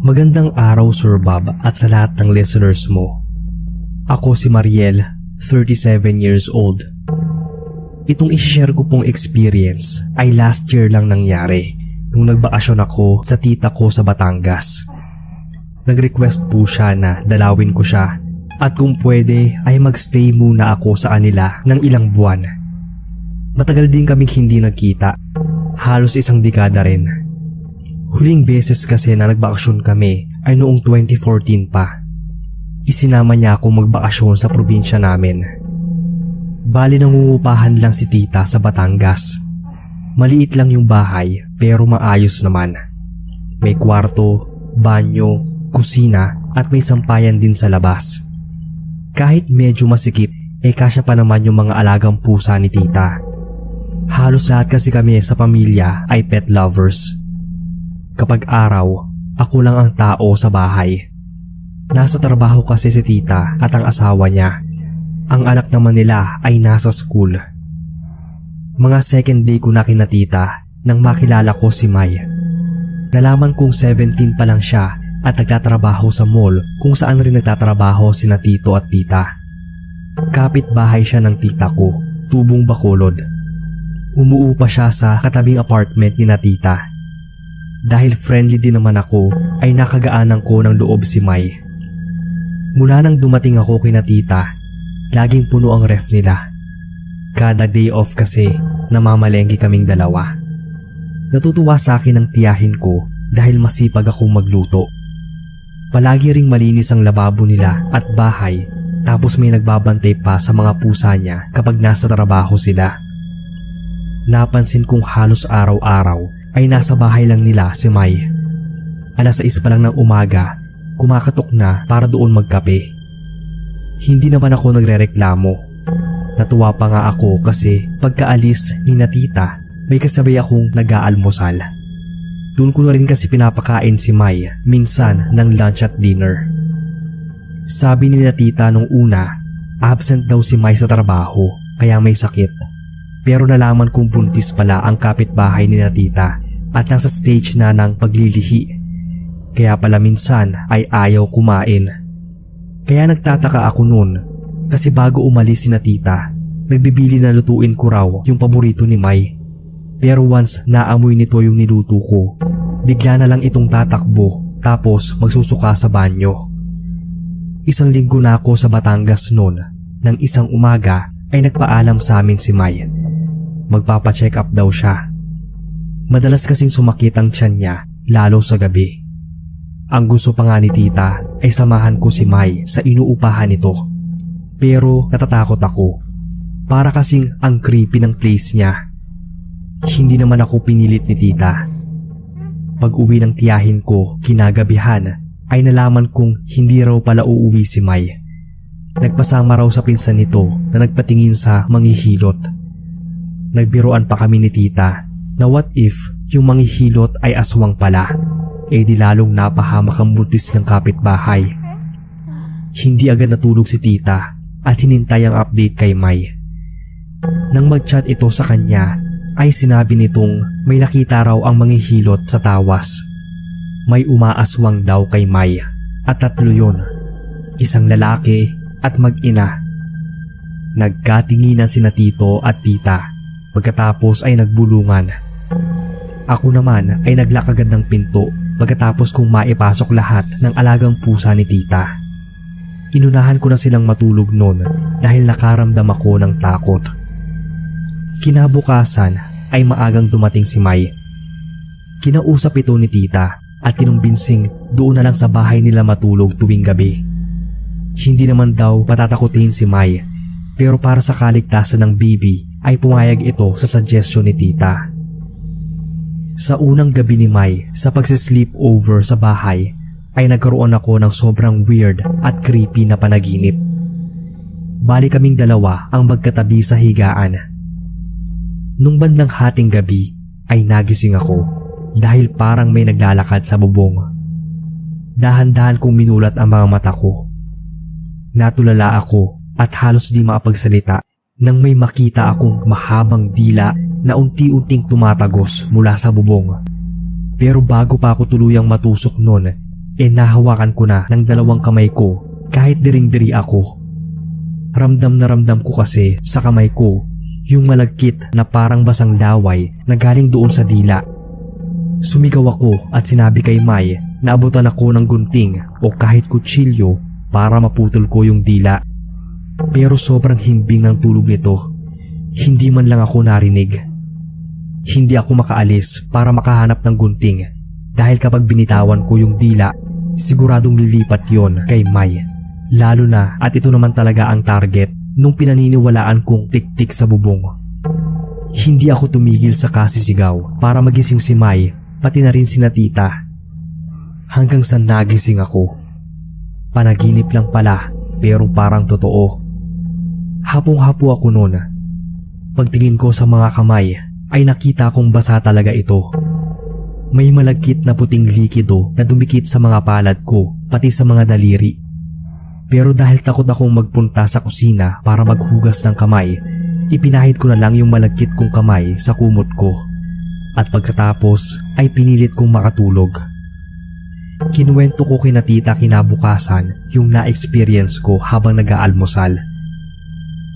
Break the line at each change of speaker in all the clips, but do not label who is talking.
Magandang araw Sir Bob at sa lahat ng listeners mo. Ako si Mariel, 37 years old. Itong i-share ko pong experience ay last year lang nangyari nung nagbakasyon ako sa tita ko sa Batangas. Nag-request po siya na dalawin ko siya at kung pwede ay magstay muna ako sa kanila ng ilang buwan. Matagal din kaming hindi nagkita, halos isang dekada rin. Huling beses kasi na nagbakasyon kami ay noong 2014 pa. Isinama niya ako magbakasyon sa probinsya namin. Bali nangungupahan lang si tita sa Batangas. Maliit lang yung bahay pero maayos naman. May kwarto, banyo, kusina at may sampayan din sa labas. Kahit medyo masikip, kasya pa naman yung mga alagang pusa ni tita. Halos lahat kasi kami sa pamilya ay pet lovers. Kapag araw, ako lang ang tao sa bahay. Nasa trabaho kasi si tita at ang asawa niya. Ang anak naman nila ay nasa school. Mga second day ko na kina tita nang makilala ko si May. Nalaman kong 17 pa lang siya at nagtatrabaho sa mall kung saan rin nagtatrabaho sina tito at tita. Kapit bahay siya ng tita ko, Tubong Bacolod. Umuupa siya sa katabing apartment ni na tita. Dahil friendly din naman ako ay nakagaanan ko ng loob si May. Mula nang dumating ako kina tita, laging puno ang ref nila. Kada day off kasi namamalengke kaming dalawa. Natutuwa sa akin ang tiyahin ko dahil masipag akong magluto. Palagi ring malinis ang lababo nila at bahay, tapos may nagbabantay pa sa mga pusa niya kapag nasa trabaho sila. Napansin kong halos araw-araw ay nasa bahay lang nila si May. 6:00 pa lang ng umaga, kumakatok na para doon magkape. Hindi naman ako nagrereklamo. Natuwa pa nga ako kasi pagkaalis ni na tita, may kasabay akong nag-aalmusal. Doon ko na rin kasi pinapakain si May minsan ng lunch at dinner. Sabi ni na tita nung una, absent daw si May sa trabaho kaya may sakit. Pero nalaman kong buntis pala ang kapitbahay ni na tita at nasa stage na ng paglilihi. Kaya pala minsan ay ayaw kumain. Kaya nagtataka ako noon kasi bago umalis si na tita, nagbibili na lutuin ko raw yung paborito ni May. Pero once naamoy nito yung niluto ko, bigla na lang itong tatakbo tapos magsusuka sa banyo. 1 linggo na ako sa Batangas noon. Nang isang umaga ay nagpaalam sa amin si May. Magpapacheck up daw siya. Madalas kasing sumakit ang tiyan niya lalo sa gabi. Ang gusto pa nga ni tita ay samahan ko si May sa inuupahan nito. Pero natatakot ako. Para kasing ang creepy ng place niya. Hindi naman ako pinilit ni tita. Pag uwi ng tiyahin ko kinagabihan ay nalaman kong hindi raw pala uuwi si May. Nagpasama raw sa pinsan nito na nagpatingin sa manghihilot. Nagbiroan pa kami ni tita na what if yung manghihilot ay aswang pala, di lalong napahamak ang buntis ng kapitbahay. Hindi agad natulog si tita at hinintay ang update kay May. Nang mag-chat ito sa kanya ay sinabi nitong may nakita raw ang manghihilot sa tawas. May umaaswang daw kay May at 3 yun, 1 lalaki at mag-ina. Nagkatinginan sina tito at tita pagkatapos ay nagbulungan. Ako naman ay naglakagad ng pinto pagkatapos kong maipasok lahat ng alagang pusa ni tita. Inunahan ko na silang matulog noon dahil nakaramdam ako ng takot. Kinabukasan ay maagang dumating si May. Kinausap ito ni tita at kinumbensing doon na lang sa bahay nila matulog tuwing gabi. Hindi naman daw patatakutin si May, pero para sa kaligtasan ng baby ay pumayag ito sa suggestion ni tita. Sa unang gabi ni May sa pagsisleep over sa bahay ay nagkaroon ako ng sobrang weird at creepy na panaginip. Bali kaming dalawa ang magkatabi sa higaan. Nung bandang hating gabi ay nagising ako dahil parang may naglalakad sa bubong. Dahan-dahan kong minulat ang mga mata ko. Natulala ako at halos di makapagsalita nang may makita akong mahabang dila na unti-unting tumatagos mula sa bubong. Pero bago pa ako tuluyang matusok noon, nahawakan ko na ng dalawang kamay ko kahit diring-diri ako. Ramdam na ramdam ko kasi sa kamay ko yung malagkit na parang basang laway na galing doon sa dila. Sumigaw ako at sinabi kay May na abutan ako ng gunting o kahit kutsilyo para maputol ko yung dila. Pero sobrang himbing ng tulog nito. Hindi man lang ako narinig. Hindi ako makaalis para makahanap ng gunting dahil kapag binitawan ko yung dila, siguradong lilipat yon kay May. Lalo na at ito naman talaga ang target nung pinaniniwalaan kong tik-tik sa bubong. Hindi ako tumigil sa kasisigaw para magising si May, pati na rin sina tita. Hanggang sa nagising ako. Panaginip lang pala pero parang totoo. Hapong-hapo ako noon. Pagtingin ko sa mga kamay ay nakita kong basa talaga ito. May malagkit na puting likido na dumikit sa mga palad ko pati sa mga daliri. Pero dahil takot akong magpunta sa kusina para maghugas ng kamay, ipinahid ko na lang yung malagkit kong kamay sa kumot ko. At pagkatapos ay pinilit kong makatulog. Kinuwento ko kina tita kinabukasan yung na-experience ko habang nag-aalmusal.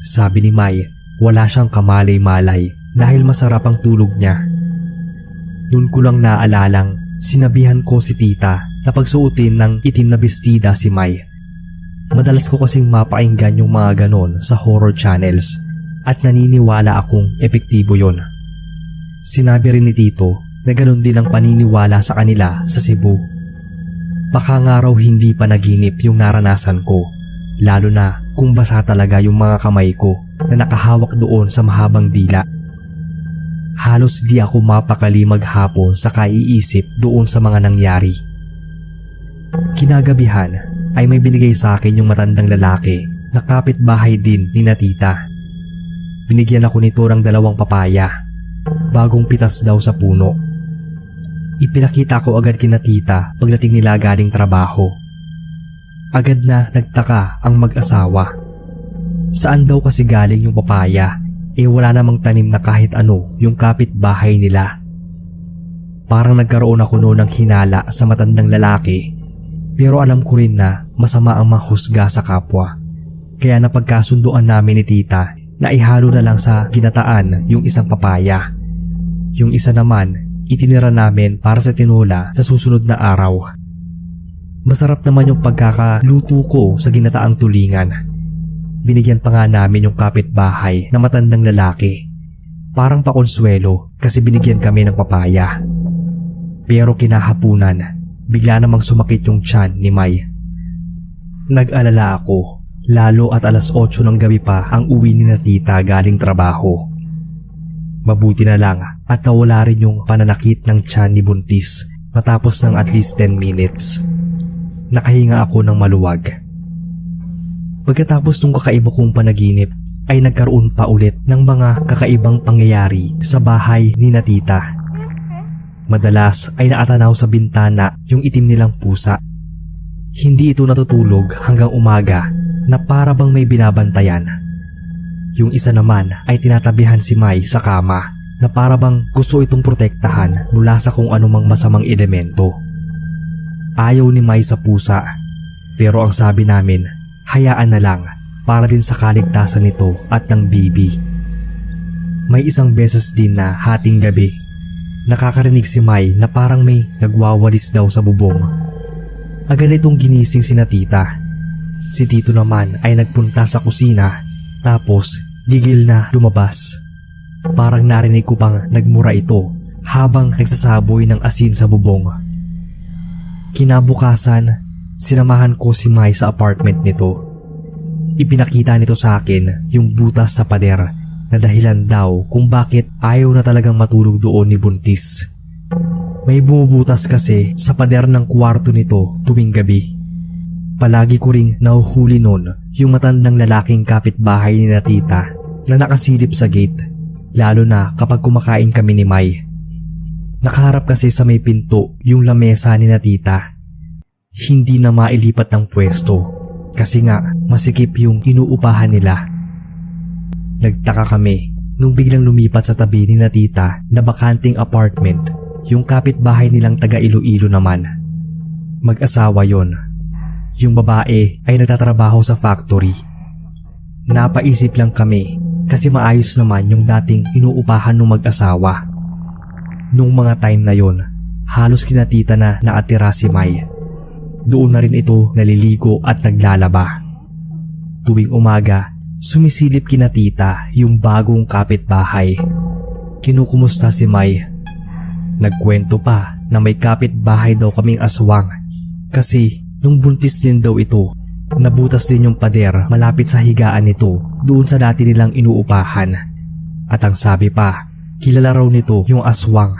Sabi ni May, wala siyang kamalay-malay dahil masarap ang tulog niya. Noon ko lang naalalang sinabihan ko si tita na pagsuotin ng itim na bestida si May. Madalas ko kasing mapakinggan yung mga ganon sa horror channels at naniniwala akong epektibo yon. Sinabi rin ni tito na ganon din ang paniniwala sa kanila sa Cebu. Baka nga raw hindi pa naginip yung naranasan ko, lalo na kung basa talaga yung mga kamay ko na nakahawak doon sa mahabang dila. Halos di ako mapakali maghapon sa kaiisip doon sa mga nangyari. Kinagabihan ay may binigay sa akin yung matandang lalaki na kapitbahay din ni na tita. Binigyan ako nito ng 2 papaya, bagong pitas daw sa puno. Ipinakita ko agad kina tita pagdating nila galing trabaho. Agad na nagtaka ang mag-asawa. Saan daw kasi galing yung papaya? Wala namang tanim na kahit ano yung kapitbahay nila. Parang nagkaroon ako noon ng hinala sa matandang lalaki. Pero alam ko rin na masama ang mahusga sa kapwa. Kaya napagkasunduan namin ni tita na ihalo na lang sa ginataan yung isang papaya. Yung isa naman, itinira namin para sa tinola sa susunod na araw. Masarap naman yung pagkakaluto ko sa ginataang tulingan. Binigyan pa nga namin yung kapitbahay na matandang lalaki. Parang pakonsuelo kasi binigyan kami ng papaya. Pero kinahapunan, bigla namang sumakit yung tiyan ni May. Nag-alala ako, lalo at 8:00 ng gabi pa ang uwi ni na tita galing trabaho. Mabuti na lang at nawala rin yung pananakit ng tiyan ni buntis matapos ng at least 10 minutes. Nakahinga ako ng maluwag. Pagkatapos ng kakaiba kong panaginip ay nagkaroon pa ulit ng mga kakaibang pangyayari sa bahay ni na tita. Madalas ay naatanaw sa bintana yung itim nilang pusa. Hindi ito natutulog hanggang umaga na para bang may binabantayan. Yung isa naman ay tinatabihan si May sa kama na para bang gusto itong protektahan mula sa kung anumang masamang elemento. Ayaw ni May sa pusa, pero ang sabi namin, hayaan na lang para din sa kaligtasan nito at ng baby. May isang beses din na hating gabi, nakakarinig si May na parang may nagwawalis daw sa bubong. Agad itong ginising si na tita. Si tito naman ay nagpunta sa kusina tapos gigil na lumabas. Parang narinig ko pang nagmura ito habang nagsasaboy ng asin sa bubong. Kinabukasan, sinamahan ko si May sa apartment nito. Ipinakita nito sa akin yung butas sa pader na dahilan daw kung bakit ayaw na talagang matulog doon ni buntis. May bumubutas kasi sa pader ng kwarto nito tuwing gabi. Palagi ko ring nahuhuli noon yung matandang lalaking kapitbahay ni na tita na nakasilip sa gate, lalo na kapag kumakain kami ni May. Nakaharap kasi sa may pinto yung lamesa ni na tita. Hindi na mailipat ng pwesto kasi nga masikip yung inuupahan nila. Nagtaka kami nung biglang lumipat sa tabi ni na tita na bakanting apartment yung kapitbahay nilang taga Iloilo naman. Mag-asawa yon. Yung babae ay nagtatrabaho sa factory. Napaisip lang kami kasi maayos naman yung dating inuupahan ng mag-asawa. Nung mga time na yon, halos kinatita na naatira si May. Doon na rin ito naliligo at naglalaba. Tuwing umaga, sumisilip kina tita yung bagong kapitbahay. Kinukumusta si May. Nagkwento pa na may kapitbahay daw kaming aswang kasi nung buntis din daw ito, nabutas din yung pader malapit sa higaan nito doon sa dati nilang inuupahan. At ang sabi pa, kilala raw nito yung aswang.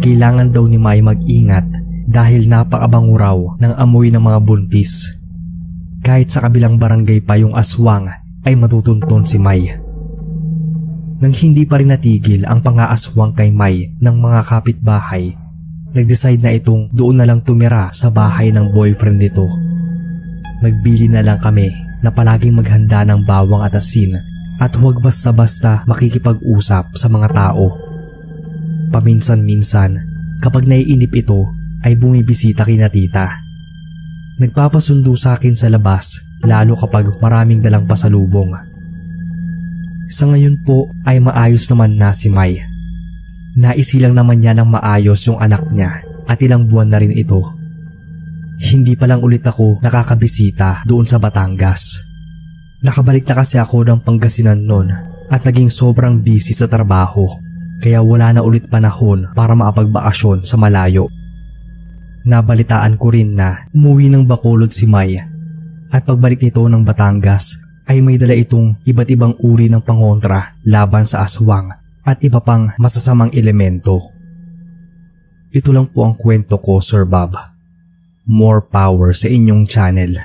Kailangan daw ni May mag-ingat dahil napakabango raw ng amoy ng mga buntis. Kahit sa kabilang barangay pa yung aswang ay matutunton si May. Nang hindi pa rin natigil ang pang-aaswang kay May ng mga kapitbahay, nag-decide na itong doon na lang tumira sa bahay ng boyfriend nito. Nagbili na lang kami na palaging maghanda ng bawang at asin at huwag basta-basta makikipag-usap sa mga tao. Paminsan-minsan, kapag naiinip ito, ay bumibisita kina tita. Nagpapasundo sa akin sa labas lalo kapag maraming dalang pasalubong. Sa ngayon po ay maayos naman na si May. Naisilang naman niya ng maayos yung anak niya at ilang buwan na rin ito. Hindi pa lang ulit ako nakakabisita doon sa Batangas. Nakabalik na kasi ako ng Pangasinan noon at naging sobrang busy sa trabaho kaya wala na ulit panahon para makapagbakasyon sa malayo. Nabalitaan ko rin na umuwi ng Bacolod si May at pagbalik nito ng Batangas ay may dala itong iba't ibang uri ng pangontra laban sa aswang at iba pang masasamang elemento. Ito lang po ang kwento ko, Sir Bob. More power sa inyong channel.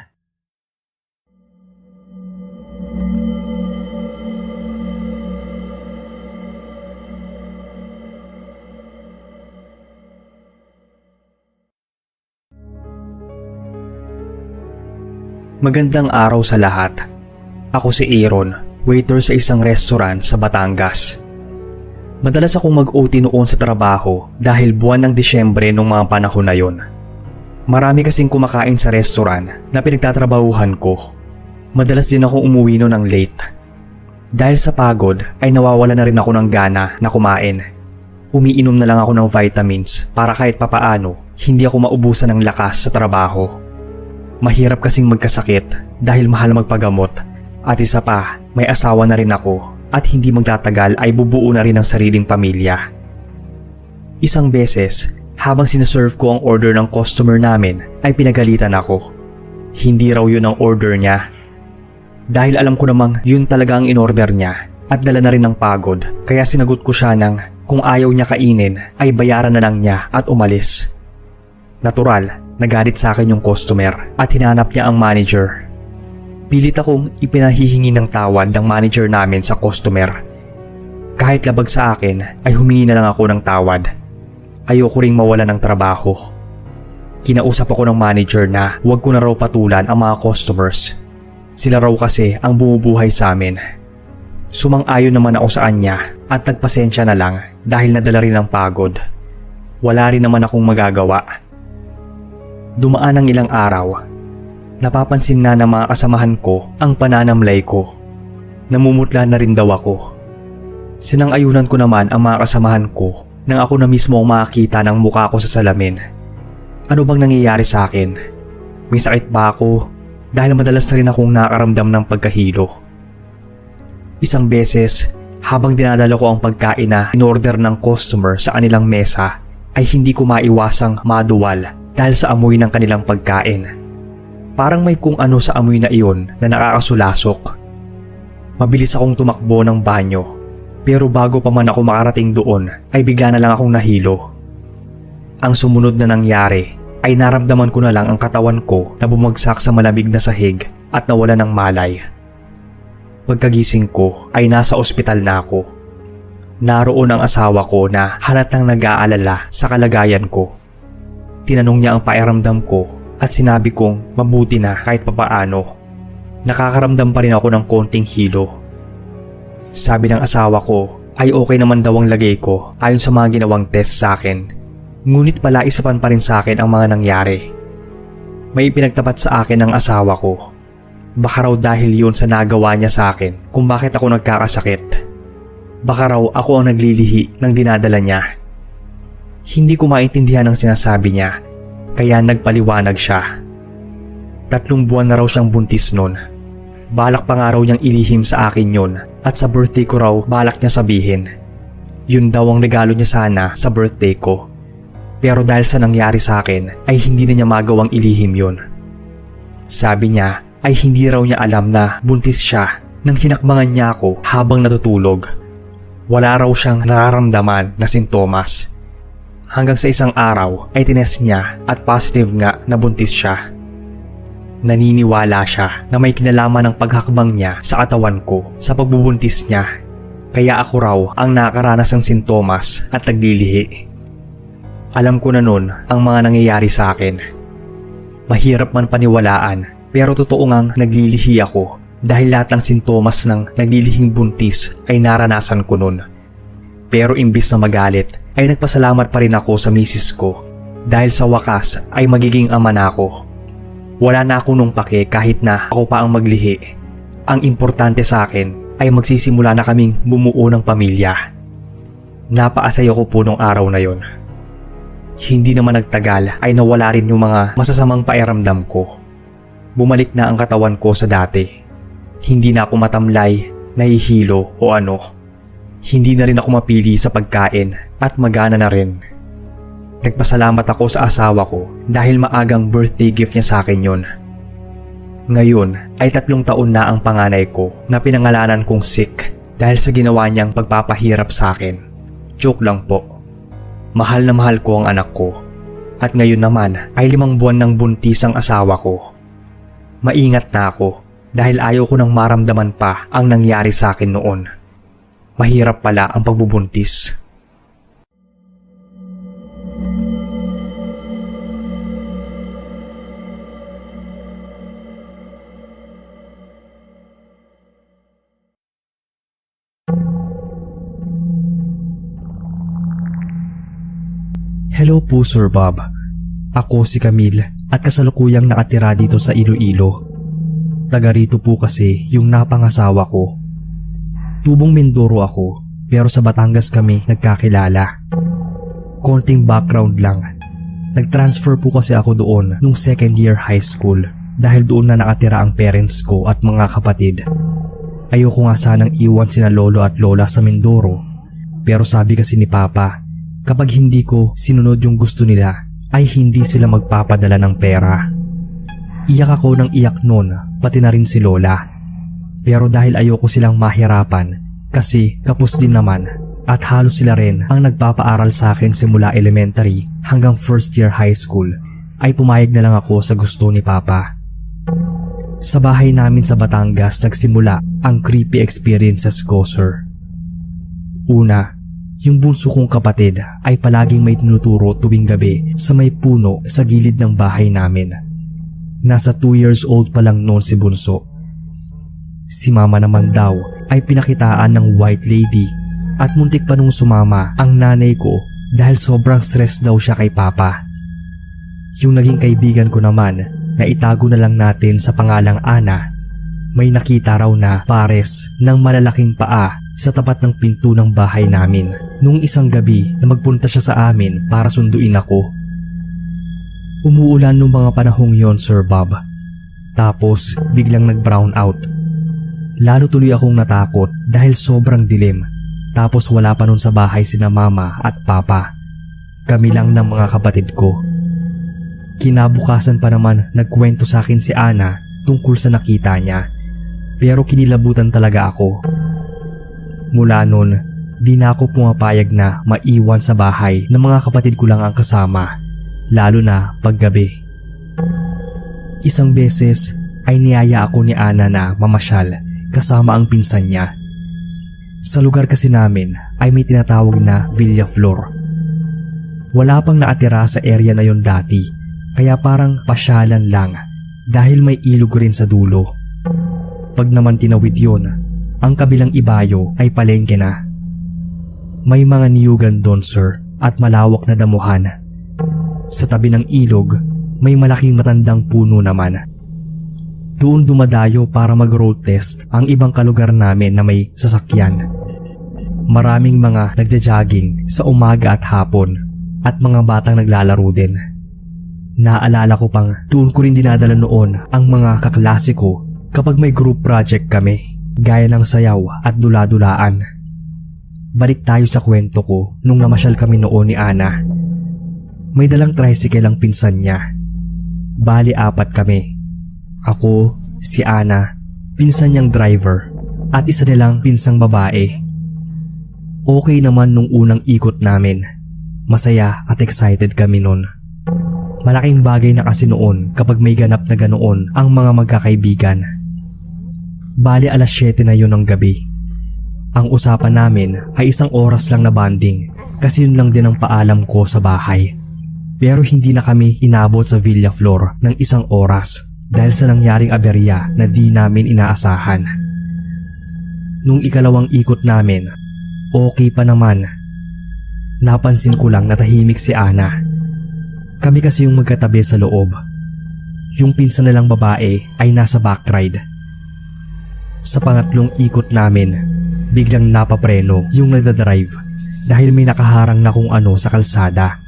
Magandang araw sa lahat. Ako si Aaron, waiter sa isang restaurant sa Batangas. Madalas akong mag-OT noon sa trabaho dahil buwan ng Disyembre nung mga panahon na yon. Marami kasing kumakain sa restaurant na pinagtatrabahuhan ko. Madalas din ako umuwi noon ng late. Dahil sa pagod ay nawawala na rin ako ng gana na kumain. Umiinom na lang ako ng vitamins para kahit papaano hindi ako maubusan ng lakas sa trabaho. Mahirap kasing magkasakit dahil mahal magpagamot at isa pa may asawa na rin ako at hindi magtatagal ay bubuo na rin ang sariling pamilya. Isang beses habang sinaserve ko ang order ng customer namin ay pinagalitan ako. Hindi raw yun ang order niya. Dahil alam ko namang yun talaga ang in-order niya at dala na rin ng pagod kaya sinagot ko siya ng kung ayaw niya kainin ay bayaran na lang niya at umalis. Natural, nagalit sa akin yung customer at hinanap niya ang manager. Pilit akong ipinahihingi ng tawad ng manager namin sa customer. Kahit labag sa akin ay humingi na lang ako ng tawad. Ayoko ring mawala ng trabaho. Kinausap ako ng manager na huwag ko na raw patulan ang mga customers. Sila raw kasi ang bumubuhay sa amin. Sumang-ayon naman ako sa kanya at nagpasensya na lang dahil nadala rin ng pagod. Wala rin naman akong magagawa. Dumaan ang ilang araw. Napapansin na ng mga kasamahan ko ang pananamlay ko. Namumutla na rin daw ako. Sinang-ayunan ko naman ang mga kasamahan ko nang ako na mismo ang makakita ng mukha ko sa salamin. Ano bang nangyayari sa akin? May sakit ba ako? Dahil madalas na rin akong nakakaramdam ng pagkahilo. Isang beses, habang dinadala ko ang pagkain na in-order ng customer sa kanilang mesa, ay hindi ko maiwasang maduwal dahil sa amoy ng kanilang pagkain. Parang may kung ano sa amoy na iyon na nakakasulasok. Mabilis akong tumakbo ng banyo, pero bago pa man ako makarating doon ay bigla na lang akong nahilo. Ang sumunod na nangyari ay naramdaman ko na lang ang katawan ko na bumagsak sa malamig na sahig at nawala ng malay. Pagkagising ko ay nasa ospital na ako. Naroon ang asawa ko na halatang nag-aalala sa kalagayan ko. Tinanong niya ang pakiramdam ko at sinabi kong mabuti na kahit papaano. Nakakaramdam pa rin ako ng konting hilo. Sabi ng asawa ko ay okay naman daw ang lagay ko ayon sa mga ginawang test sa akin. Ngunit pala isapan pa rin sa akin ang mga nangyari. May pinagtapat sa akin ng asawa ko. Baka raw dahil yun sa nagawa niya sa akin kung bakit ako nagkakasakit. Baka raw ako ang naglilihi ng dinadala niya. Hindi ko maintindihan ang sinasabi niya, kaya nagpaliwanag siya. 3 buwan na raw siyang buntis nun. Balak pa nga raw niyang ilihim sa akin yun at sa birthday ko raw balak niya sabihin. Yun daw ang regalo niya sana sa birthday ko. Pero dahil sa nangyari sa akin ay hindi na niya magawang ilihim yun. Sabi niya ay hindi raw niya alam na buntis siya nang hinakbangan niya ako habang natutulog. Wala raw siyang nararamdaman na sintomas. Hanggang sa isang araw ay tinest niya at positive nga na buntis siya. Naniniwala siya na may kinalaman ng paghakbang niya sa katawan ko sa pagbubuntis niya. Kaya ako raw ang nakaranas ng sintomas at naglilihi. Alam ko na nun ang mga nangyayari sa akin. Mahirap man paniwalaan pero totoo ngang naglilihi ako dahil lahat ng sintomas ng naglilihing buntis ay naranasan ko nun. Pero imbis na magalit ay nagpasalamat pa rin ako sa misis ko dahil sa wakas ay magiging ama na ako. Wala na ako nung pake kahit na ako pa ang maglihi. Ang importante sa akin ay magsisimula na kaming bumuo ng pamilya. Napaasaya ko po nung araw na yon. Hindi naman nagtagal ay nawala rin yung mga masasamang pakiramdam ko. Bumalik na ang katawan ko sa dati. Hindi na ako matamlay, nahihilo o ano. Hindi na rin ako mapili sa pagkain at magana na rin. Nagpasalamat ako sa asawa ko dahil maagang birthday gift niya sa akin yun. Ngayon ay 3 taon na ang panganay ko na pinangalanan kong Sick dahil sa ginawa niyang pagpapahirap sa akin. Joke lang po. Mahal na mahal ko ang anak ko. At ngayon naman ay 5 buwan ng buntis ang asawa ko. Maingat na ako dahil ayaw ko nang maramdaman pa ang nangyari sa akin noon. Mahirap pala ang pagbubuntis. Hello po Sir Bob. Ako si Camille at kasalukuyang nakatira dito sa Iloilo. Taga rito po kasi yung napangasawa ko. Tubong Mindoro ako pero sa Batangas kami nagkakilala. Konting background lang. Nag-transfer po kasi ako doon nung 2nd year high school dahil doon na nakatira ang parents ko at mga kapatid. Ayoko nga sanang iwan sina lolo at lola sa Mindoro pero sabi kasi ni Papa kapag hindi ko sinunod yung gusto nila ay hindi sila magpapadala ng pera. Iyak ako ng iyak noon pati na rin si Lola. Pero dahil ayoko silang mahirapan kasi kapos din naman at halos sila rin ang nagpapaaral sa akin simula elementary hanggang 1st year high school ay pumayag na lang ako sa gusto ni Papa. Sa bahay namin sa Batangas nagsimula ang creepy experiences ko, sir. Una, yung bunso kong kapatid ay palaging may tinuturo tuwing gabi sa may puno sa gilid ng bahay namin. Nasa 2 years old pa lang noon si bunso. Si mama naman daw ay pinakitaan ng white lady at muntik pa nung sumama ang nanay ko dahil sobrang stress daw siya kay Papa. Yung naging kaibigan ko naman na itago na lang natin sa pangalang Ana, may nakita raw na pares ng malalaking paa sa tapat ng pinto ng bahay namin nung isang gabi na magpunta siya sa amin para sunduin ako. Umuulan nung mga panahong yon, Sir Bob. Tapos biglang nag-brown out. Lalo tuloy akong natakot dahil sobrang dilim. Tapos wala pa nun sa bahay sina Mama at Papa. Kami lang ng mga kapatid ko. Kinabukasan pa naman nagkwento sa akin si Ana tungkol sa nakita niya. Pero kinilabutan talaga ako. Mula nun, di na ako pumapayag na maiwan sa bahay ng mga kapatid ko lang ang kasama, lalo na paggabi. Isang beses ay niyaya ako ni Ana na mamasyal kasama ang pinsan niya. Sa lugar kasi namin ay may tinatawag na Villa Flor. Wala pang naatira sa area na yon dati, kaya parang pasyalan lang dahil may ilog rin sa dulo. Pag naman tinawid yon, ang kabilang ibayo ay palengke na. May mga niyugan doon, sir, at malawak na damuhan. Sa tabi ng ilog, may malaking matandang puno naman. Doon dumadayo para mag-road test ang ibang kalugar namin na may sasakyan. Maraming mga nagja-jogging sa umaga at hapon at mga batang naglalaro din. Naalala ko pang doon ko rin dinadala noon ang mga kaklase ko kapag may group project kami, gaya ng sayaw at dula-dulaan. Balik tayo sa kwento ko nung namasyal kami noon ni Ana. May dalang tricycle ang pinsan niya. Bali 4 kami. Ako, si Ana, pinsan niyang driver, at isa nilang pinsang babae. Okay naman nung unang ikot namin. Masaya at excited kami nun. Malaking bagay na kasi noon kapag may ganap na ganoon ang mga magkakaibigan. Bali 7:00 na yun ng gabi. Ang usapan namin ay 1 oras lang na bonding kasi yun lang din ang paalam ko sa bahay. Pero hindi na kami inabot sa Villa Flor ng 1 oras dahil sa nangyaring aberya na di namin inaasahan. Nung ikalawang ikot namin, okay pa naman. Napansin ko lang na tahimik si Ana. Kami kasi yung magkatabi sa loob. Yung pinsan nilang babae ay nasa backride. Sa pangatlong ikot namin, biglang napapreno yung nagdadrive dahil may nakaharang na kung ano sa kalsada.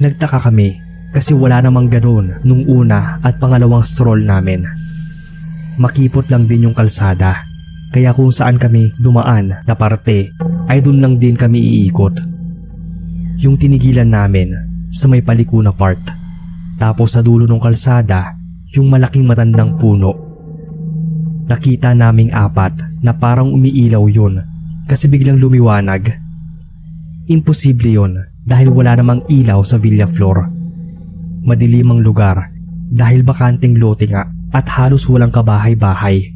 Nagtaka kami kasi wala namang ganoon nung una at pangalawang stroll namin. Makipot lang din yung kalsada, kaya kung saan kami dumaan na parte ay dun lang din kami iikot. Yung tinigilan namin sa may paliko na part, tapos sa dulo ng kalsada yung malaking matandang puno. Nakita naming 4 na parang umiilaw yun kasi biglang lumiwanag. Imposible yun dahil wala namang ilaw sa Villa Flor. Madilim ang lugar dahil bakanting lote nga at halos walang kabahay-bahay.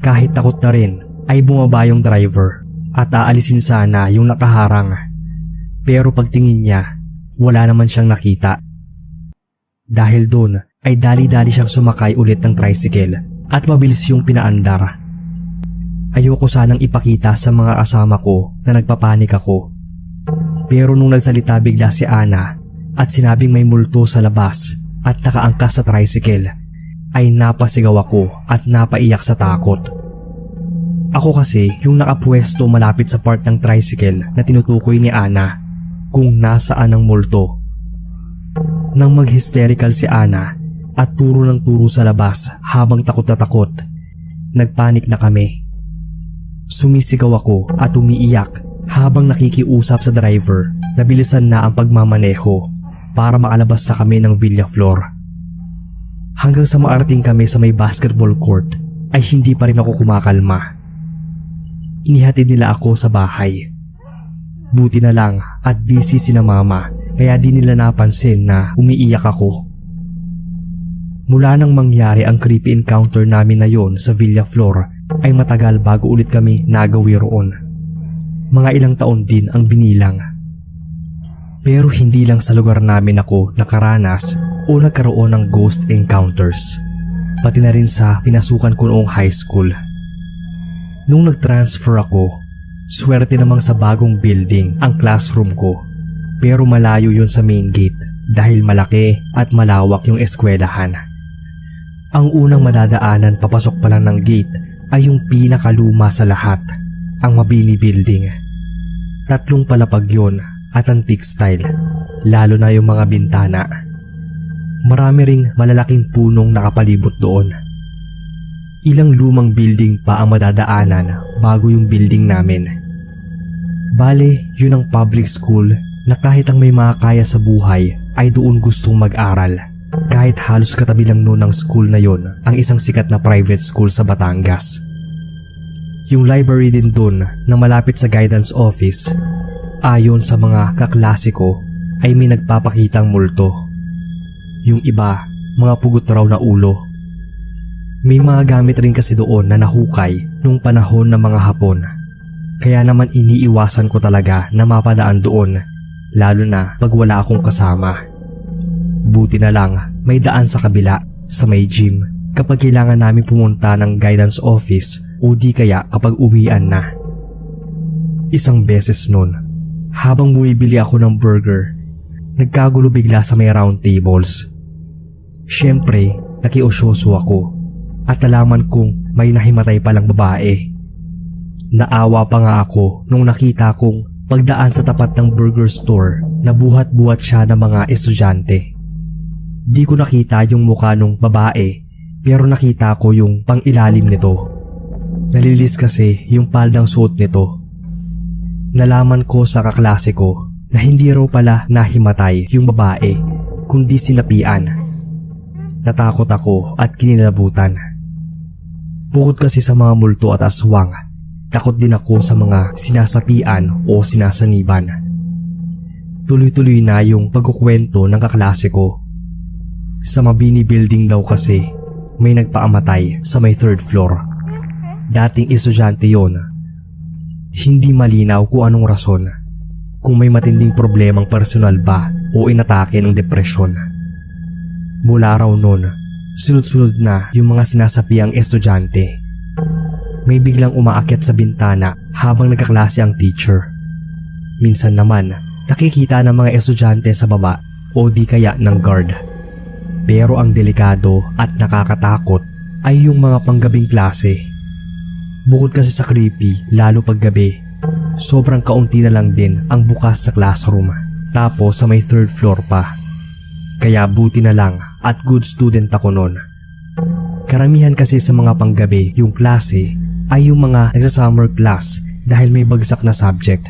Kahit takot na rin ay bumaba yung driver at aalisin sana yung nakaharang. Pero pagtingin niya, wala naman siyang nakita. Dahil doon ay dali-dali siyang sumakay ulit ng tricycle at mabilis yung pinaandar. Ayoko sanang ipakita sa mga kasama ko na nagpapanik ako. Pero nung nagsalita bigla si Ana at sinabing may multo sa labas at nakaangkas sa tricycle, ay napasigaw ako at napaiyak sa takot. Ako kasi yung nakapwesto malapit sa part ng tricycle na tinutukoy ni Ana kung nasaan ang multo. Nang mag-hysterical si Ana at turo ng turo sa labas habang takot na takot, nagpanik na kami. Sumisigaw ako at umiiyak habang nakikiusap sa driver na bilisan na ang pagmamaneho para makalabas na kami ng Villa Flor. Hanggang sa maarating kami sa may basketball court ay hindi pa rin ako kumakalma. Inihatid nila ako sa bahay. Buti na lang at busy sina mama kaya di nila napansin na umiiyak ako. Mula nang mangyari ang creepy encounter namin na yon sa Villa Flor ay matagal bago ulit kami nagawi roon. Mga ilang taon din ang binilang. Pero hindi lang sa lugar namin ako nakaranas o nagkaroon ng ghost encounters, pati na rin sa pinasukan ko noong high school. Nung nag-transfer ako, swerte namang sa bagong building ang classroom ko, pero malayo yun sa main gate dahil malaki at malawak yung eskwelahan. Ang unang madadaanan papasok pa lang ng gate ay yung pinakaluma sa lahat, ang Mabini Building. 3 palapag yun at antique style, lalo na yung mga bintana. Marami ring malalaking punong nakapalibot doon. Ilang lumang building pa ang madadaanan bago yung building namin. Bale, yun ang public school na kahit ang may mga kaya sa buhay ay doon gustong mag-aral. Kahit halos katabi lang noon ng school na yon ang isang sikat na private school sa Batangas. Yung library din doon na malapit sa guidance office, ayon sa mga kaklase ko ay may nagpapakitang multo. Yung iba, mga pugot raw na ulo. May mga gamit rin kasi doon na nahukay nung panahon ng mga Hapon. Kaya naman iniiwasan ko talaga na mapadaan doon, lalo na pag wala akong kasama. Buti na lang may daan sa kabila sa may gym kapag kailangan namin pumunta ng guidance office o di kaya kapag uwian na. Isang beses nun, habang bumibili ako ng burger, nagkagulo bigla sa may round tables. Siyempre, nakiusyoso ako at nalaman kong may nahimatay palang babae. Naawa pa nga ako nung nakita kong pagdaan sa tapat ng burger store na buhat-buhat siya ng mga estudyante. Di ko nakita yung mukha nung babae pero nakita ko yung pangilalim nito. Nalilis kasi yung paldang suot nito. Nalaman ko sa kaklase ko na hindi raw pala nahimatay yung babae kundi sinapian. Natakot ako at kininabutan. Bukod kasi sa mga multo at aswang, takot din ako sa mga sinasapian o sinasaniban. Tuloy-tuloy na yung pagkukwento ng kaklase ko. Sa Mabini building daw kasi may nagpaamatay sa may 3rd floor. Dating estudyante yon. Hindi malinaw kung anong rason, kung may matinding problemang personal ba o inatake ng depresyon. Mula raw nun, sunod-sunod na yung mga sinasapiang estudyante. May biglang umaakyat sa bintana habang nagkaklase ang teacher. Minsan naman, nakikita ng mga estudyante sa baba o di kaya ng guard. Pero ang delikado at nakakatakot ay yung mga panggabing klase. Bukod kasi sa creepy, lalo paggabi, sobrang kaunti na lang din ang bukas sa classroom. Tapos sa may 3rd floor pa. Kaya buti na lang at good student ako nun. Karamihan kasi sa mga panggabi yung klase ay yung mga nagsa-summer class dahil may bagsak na subject.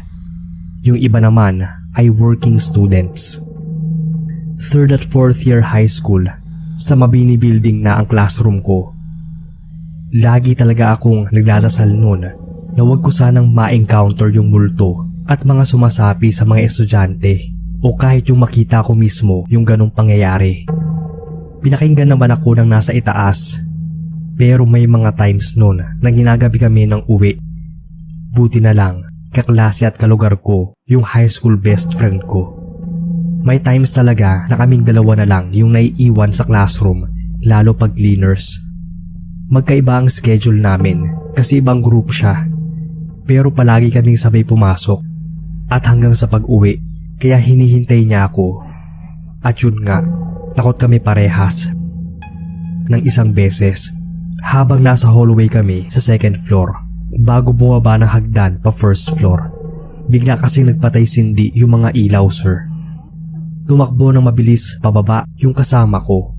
Yung iba naman ay working students. 3rd at 4th year high school, sa Mabini building na ang classroom ko. Lagi talaga akong nagdadasal noon na wag ko sanang ma-encounter yung multo at mga sumasapi sa mga estudyante o kahit yung makita ko mismo yung ganong pangyayari. Pinakinggan naman ako ng nasa itaas, pero may mga times noon na ginagabi kami ng uwi. Buti na lang, kaklase at kalugar ko yung high school best friend ko. May times talaga na kaming dalawa na lang yung naiiwan sa classroom, lalo pag cleaners. Magkaiba ang schedule namin kasi ibang group siya. Pero palagi kaming sabay pumasok at hanggang sa pag-uwi, kaya hinihintay niya ako. At yun nga, takot kami parehas. Nang isang beses, habang nasa hallway kami sa 2nd floor, bago bumaba ng hagdan pa 1st floor, bigla kasing nagpatay sindi yung mga ilaw, sir. Tumakbo ng mabilis pababa yung kasama ko,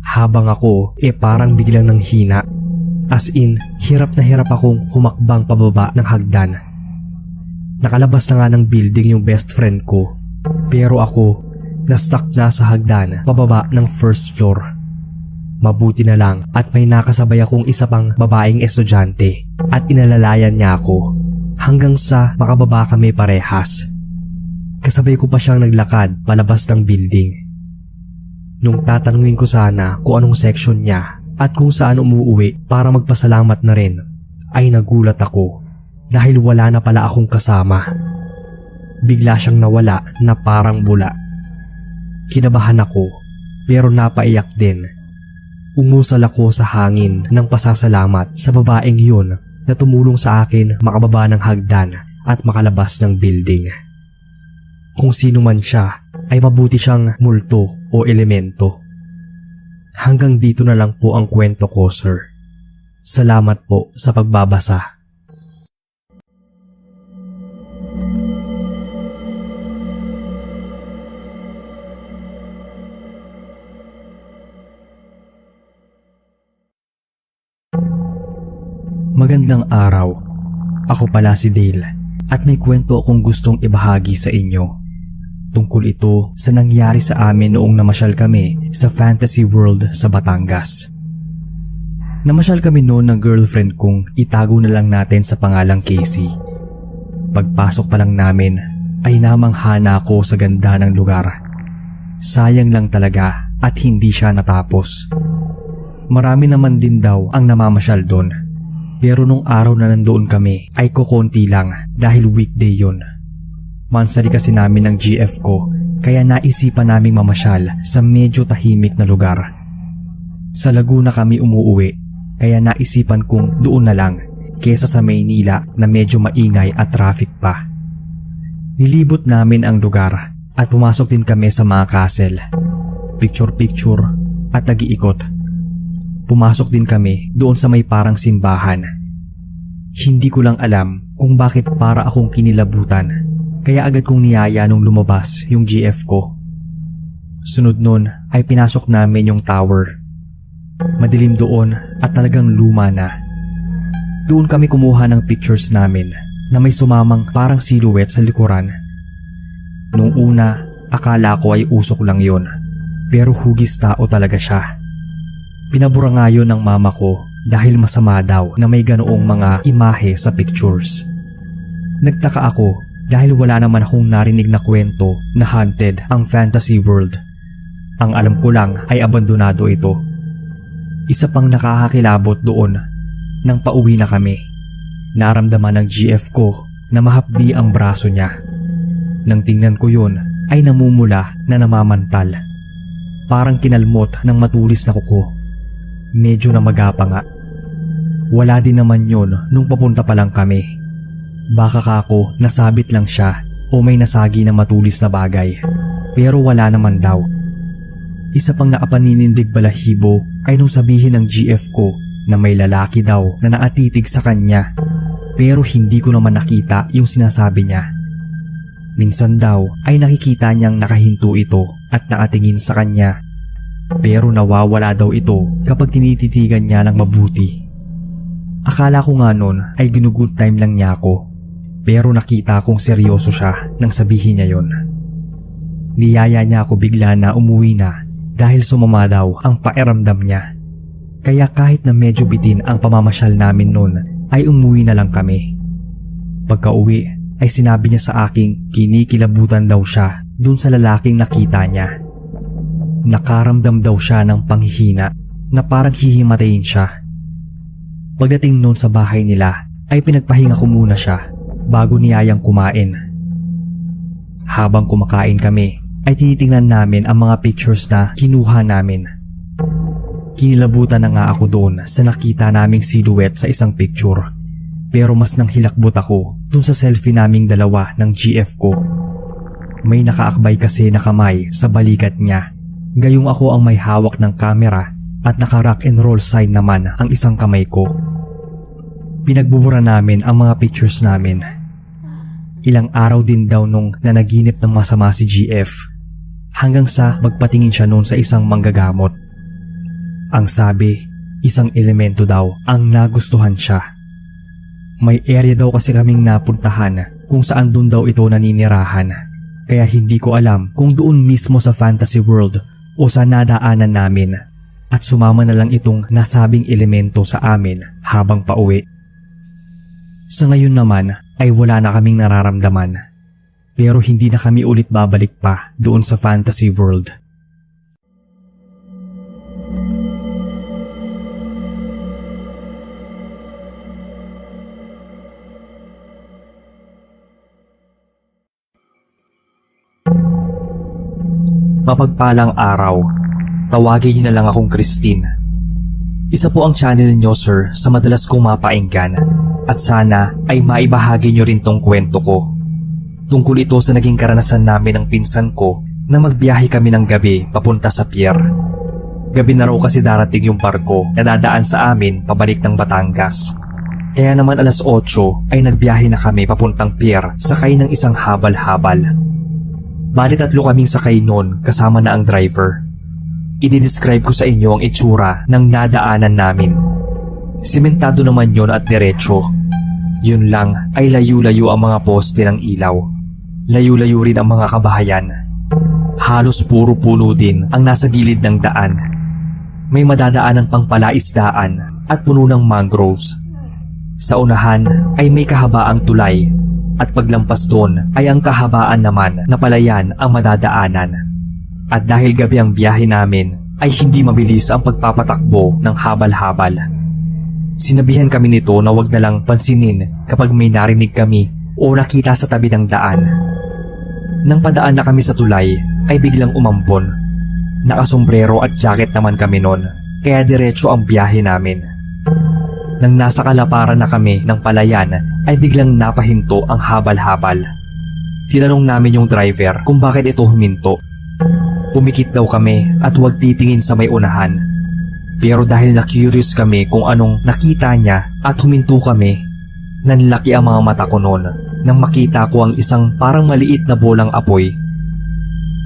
habang ako parang biglang nanghina. As in, hirap na hirap akong humakbang pababa ng hagdan. Nakalabas na nga ng building yung best friend ko, pero ako na-stuck na sa hagdan pababa ng 1st floor. Mabuti na lang at may nakasabay akong isa pang babaeng estudyante at inalalayan niya ako hanggang sa makababa kami parehas. Kasabay ko pa siyang naglakad palabas ng building. Nung tatanungin ko sana kung anong section niya at kung saan umuuwi para magpasalamat na rin, ay nagulat ako dahil wala na pala akong kasama. Bigla siyang nawala na parang bula. Kinabahan ako pero napaiyak din. Umusal ako sa hangin ng pasasalamat sa babaeng yun na tumulong sa akin makababa ng hagdan at makalabas ng building. Kung sino man siya ay mabuti siyang multo o elemento. Hanggang dito na lang po ang kwento ko, sir. Salamat po sa pagbabasa. Magandang araw. Ako pala si Dale at may kwento akong gustong ibahagi sa inyo. Tungkol ito sa nangyari sa amin noong namasyal kami sa Fantasy World sa Batangas. Namasyal kami noon ng girlfriend kong itago na lang natin sa pangalang Casey. Pagpasok pa lang namin ay namanghana ako sa ganda ng lugar. Sayang lang talaga at hindi siya natapos. Marami naman din daw ang namamasyal doon. Pero nung araw na nandoon kami ay kukonti lang dahil weekday yon. Monthly kasi namin ng GF ko kaya naisipan naming mamasyal sa medyo tahimik na lugar. Sa Laguna kami umuuwi kaya naisipan kong doon na lang kesa sa Maynila na medyo maingay at traffic pa. Nilibot namin ang lugar at pumasok din kami sa mga castle. Picture-picture at nag-iikot. Pumasok din kami doon sa may parang simbahan. Hindi ko lang alam kung bakit para akong kinilabutan, kaya agad kong niyaya nung lumabas yung GF ko. Sunod nun ay pinasok namin yung tower. Madilim doon at talagang luma na. Doon kami kumuha ng pictures namin na may sumamang parang silhouette sa likuran. Nung una, akala ko ay usok lang yon, pero hugis tao talaga siya. Pinabura nga yun ng mama ko dahil masama daw na may ganoong mga imahe sa pictures. Nagtaka ako dahil wala naman akong narinig na kwento na haunted ang fantasy world. Ang alam ko lang ay abandonado ito. Isa pang nakakakilabot doon, nang pauwi na kami. Naramdaman ng GF ko na mahapdi ang braso niya. Nang tingnan ko yun ay namumula na namamantal. Parang kinalmot ng matulis na kuko. Medyo namagapa nga. Wala din naman yun nung papunta pa lang kami. Baka kako nasabit lang siya o may nasagi na matulis na bagay. Pero wala naman daw. Isa pang nakapaninindig balahibo ay nung sabihin ng GF ko na may lalaki daw na naatitig sa kanya. Pero hindi ko naman nakita yung sinasabi niya. Minsan daw ay nakikita niyang nakahinto ito at nakatingin sa kanya. Pero nawawala daw ito kapag tinititigan niya ng mabuti. Akala ko nga nun ay ginugood time lang niya ako. Pero nakita kong seryoso siya nang sabihin niya yon. Niyaya niya ako bigla na umuwi na dahil sumama daw ang pakiramdam niya. Kaya kahit na medyo bitin ang pamamasyal namin nun ay umuwi na lang kami. Pagka uwi ay sinabi niya sa aking kinikilabutan daw siya dun sa lalaking nakita niya. Nakaramdam daw siya ng panghihina na parang hihimatayin siya. Pagdating nun sa bahay nila ay pinagpahinga ko muna siya bago niyayang kumain. Habang kumakain kami ay tinitingnan namin ang mga pictures na kinuha namin. Kinilabutan na nga ako doon sa nakita naming silhouette sa isang picture. Pero mas nang hilakbot ako dun sa selfie naming dalawa ng GF ko. May nakaakbay kasi na kamay sa balikat niya. Gayong ako ang may hawak ng camera at naka-rock and roll sign naman ang isang kamay ko. Pinagbubura namin ang mga pictures namin. Ilang araw din daw nung nanaginip ng masama si GF hanggang sa magpatingin siya noon sa isang manggagamot. Ang sabi, isang elemento daw ang nagustuhan siya. May area daw kasi kaming napuntahan kung saan doon daw ito naninirahan. Kaya hindi ko alam kung doon mismo sa fantasy world o sa nadaanan namin at sumama na lang itong nasabing elemento sa amin habang pauwi. Sa ngayon naman ay wala na kaming nararamdaman. Pero hindi na kami ulit babalik pa doon sa fantasy world. Mapagpalang araw, tawagin niyo na lang akong Christine. Isa po ang channel niyo sir sa madalas kong mapainggan at sana ay maibahagi niyo rin tong kwento ko. Tungkol ito sa naging karanasan namin ng pinsan ko na magbiyahe kami ng gabi papunta sa pier. Gabi na raw kasi darating yung barko na dadaan sa amin pabalik ng Batangas. Kaya naman alas 8 ay nagbiyahe na kami papuntang pier sakay ng isang habal-habal. Bali 3 kaming sakay noon kasama na ang driver. I-describe ko sa inyo ang itsura ng nadaanan namin. Simentado naman yon at diretso. Yun lang ay layo-layo ang mga poste ng ilaw. Layo-layo rin ang mga kabahayan. Halos puro puno din ang nasa gilid ng daan. May madadaanan pang palaisdaan at puno ng mangroves. Sa unahan ay may kahabaang tulay. At paglampas doon ay ang kahabaan naman na palayan ang madadaanan. At dahil gabi ang biyahe namin ay hindi mabilis ang pagpapatakbo ng habal-habal. Sinabihan kami nito na wag na lang pansinin kapag may narinig kami o nakita sa tabi ng daan. Nang padaan na kami sa tulay ay biglang umampon. Nakasombrero at jacket naman kami noon kaya diretso ang biyahe namin. Nang nasa kalaparan na kami ng palayan ay biglang napahinto ang habal-habal. Tinanong namin yung driver kung bakit ito huminto. Pumikit daw kami at huwag titingin sa may unahan. Pero dahil na-curious kami kung anong nakita niya at huminto kami, nanlaki ang mga mata ko noon nang makita ko ang isang parang maliit na bolang apoy.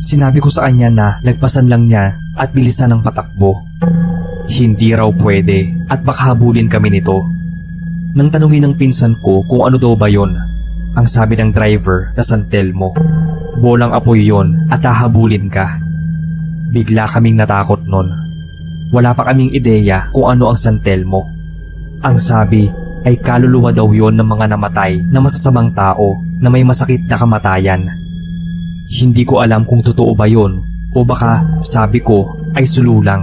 Sinabi ko sa kanya na lagpasan lang niya at bilisan ng patakbo. Hindi raw pwede at baka habulin kami nito. Nang tanungin ng pinsan ko kung ano daw ba yon, ang sabi ng driver na San Telmo, bolang apoy yon at hahabulin ka. Bigla kaming natakot nun. Wala pa kaming ideya kung ano ang San Telmo. Ang sabi ay kaluluwa daw yon ng mga namatay na masasamang tao na may masakit na kamatayan. Hindi ko alam kung totoo ba yon o baka sabi ko ay sululang,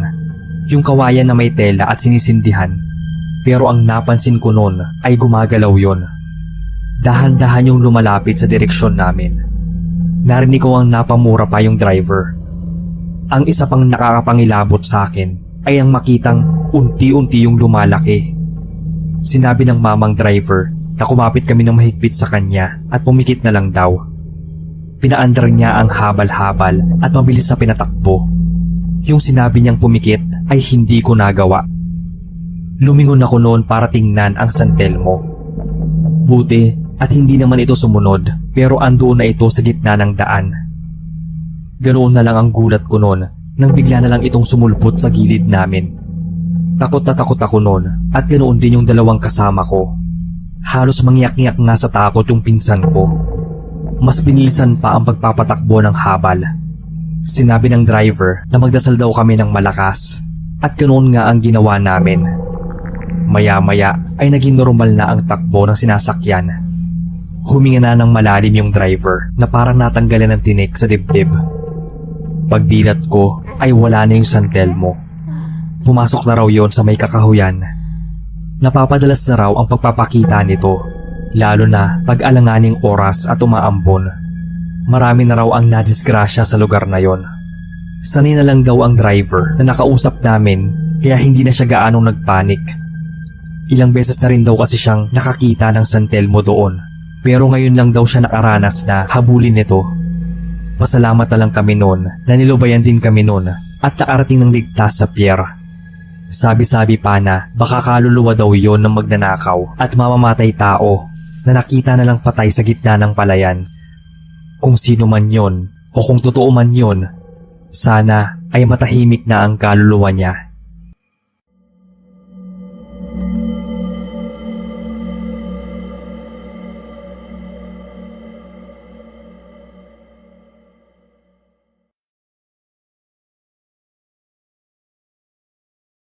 yung kawayan na may tela at sinisindihan. Pero ang napansin ko noon ay gumagalaw yon. Dahan-dahan yung lumalapit sa direksyon namin. Narinig ko ang napamura pa yung driver. Ang isa pang nakakapangilabot sa akin ay ang makitang unti-unti yung lumalaki. Sinabi ng mamang driver na kumapit kami ng mahigpit sa kanya at pumikit na lang daw. Pinaandar niya ang habal-habal at mabilis na pinatakbo. Yung sinabi niyang pumikit ay hindi ko nagawa. Lumingon ako noon para tingnan ang San Telmo. Buti at hindi naman ito sumunod, pero andoon na ito sa gitna ng daan. Ganoon na lang ang gulat ko noon nang bigla na lang itong sumulpot sa gilid namin. Takot na takot ako noon at ganoon din yung dalawang kasama ko. Halos mangyak-ngyak nga sa takot yung pinsan ko. Mas binilisan pa ang pagpapatakbo ng habal. Sinabi ng driver na magdasal daw kami ng malakas at ganoon nga ang ginawa namin. Maya-maya ay naging normal na ang takbo ng sinasakyan. Huminga na ng malalim yung driver na parang natanggalan ng tinik sa dibdib. Pagdilat ko ay wala na yung San Telmo. Pumasok na raw yon sa may kakahuyan. Napapadalas na raw ang pagpapakita nito, lalo na pag alanganing oras at umaambon. Marami na raw ang nadisgrasya sa lugar na yon. Sanay na lang daw ang driver na nakausap namin kaya hindi na siya gaanong nagpanik. Ilang beses na rin daw kasi siyang nakakita ng San Telmo doon, pero ngayon lang daw siya nakaranas na habulin nito. Pasalamat na lang kami noon na nilubayan din kami noon at nakarating ng ligtas sa pier. Sabi-sabi pa na baka kaluluwa daw yon ng magnanakaw at mamamatay tao na nakita na lang patay sa gitna ng palayan. Kung sino man yon o kung totoo man yon, sana ay matahimik na ang kaluluwa niya.